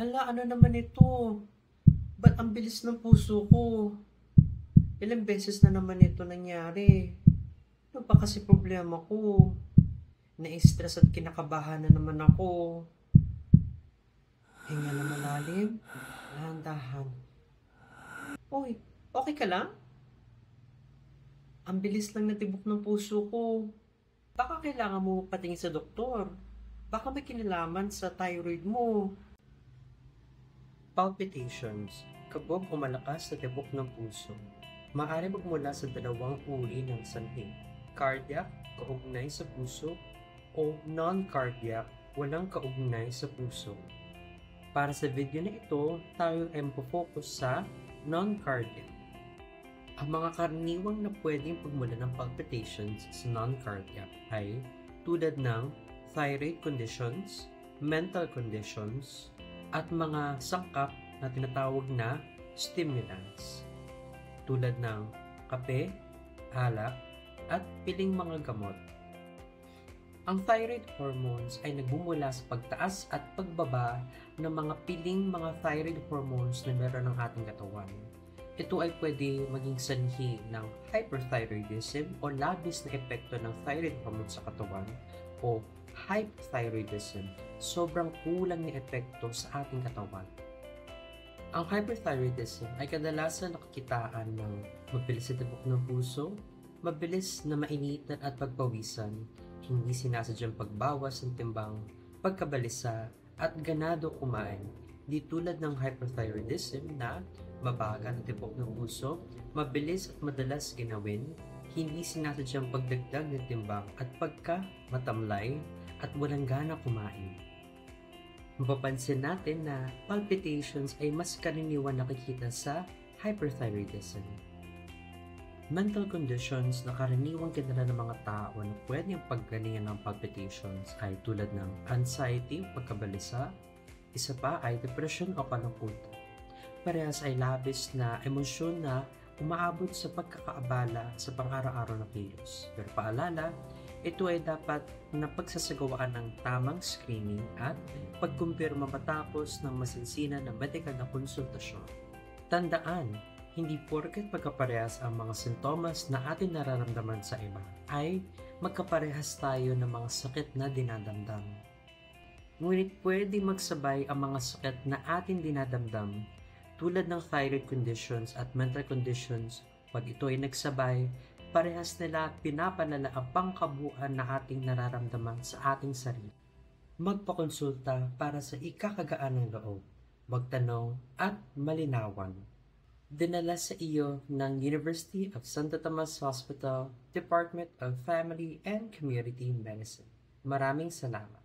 Hala, ano naman ito? Ba't ang bilis ng puso ko? Ilang beses na naman ito nangyari. Ano ba kasi problema ko? Na-stress at kinakabahan na naman ako. Hinga na malalim. Dahan-dahan. Uy, okay ka lang? Ang bilis lang natibok ng puso ko. Baka kailangan mo patingin sa doktor. Baka may kinalaman sa thyroid mo. Palpitations, kabog o malakas na tibok ng puso. Maaari magmula sa dalawang uri ng sanhi. Cardiac, kaugnay sa puso, o non-cardiac, walang kaugnay sa puso. Para sa video na ito, tayo ay focus sa non-cardiac. Ang mga karaniwang na pwedeng pagmula ng palpitations sa non-cardiac ay tulad ng thyroid conditions, mental conditions, at mga sangkap na tinatawag na stimulants tulad ng kape, alak, at piling mga gamot. Ang thyroid hormones ay nagbumula sa pagtaas at pagbaba ng mga piling mga thyroid hormones na meron ng ating katawan. Ito ay pwede maging sanhi ng hyperthyroidism o labis na epekto ng thyroid hormone sa katawan o hypothyroidism, sobrang kulang na epekto sa ating katawan. Ang hyperthyroidism ay kadalasan nakakitaan ng mabilis na tibok ng puso, mabilis na mainitan at pagpawisan, hindi sinasadyang pagbawas ng timbang, pagkabalisa, at ganado kumain. Di tulad ng hyperthyroidism na mabagal na tibok ng puso, mabilis at madalas ginawin, hindi sinasadyang pagdagdag ng timbang at pagka-matamlay at walang gana kumain. Mapapansin natin na palpitations ay mas karaniwan nakikita sa hyperthyroidism. Mental conditions na karaniwang kinala ng mga tao na pwedeng paggalingan ng palpitations ay tulad ng anxiety, pagkabalisa, isa pa ay depression o kalungkutan. Parehas ay labis na emosyon na umaabot sa pagkakaabala sa pang-araw-araw na kilos. Pero paalala, ito ay dapat na pagsasagawaan ng tamang screening at pagkumpirma matapos ng masinsinan na medikal na konsultasyon. Tandaan, hindi porket magkaparehas ang mga sintomas na ating nararamdaman sa iba ay magkaparehas tayo ng mga sakit na dinadamdam. Ngunit pwede magsabay ang mga sakit na ating dinadamdam tulad ng thyroid conditions at mental conditions. Pag ito ay nagsabay, parehas nila pinapalala ang pangkabuuan na ating nararamdaman sa ating sarili. Magpakonsulta para sa ikakagaan ng loob, magtanong at malinawan. Dinala sa iyo ng University of Santo Tomas Hospital, Department of Family and Community Medicine. Maraming salamat.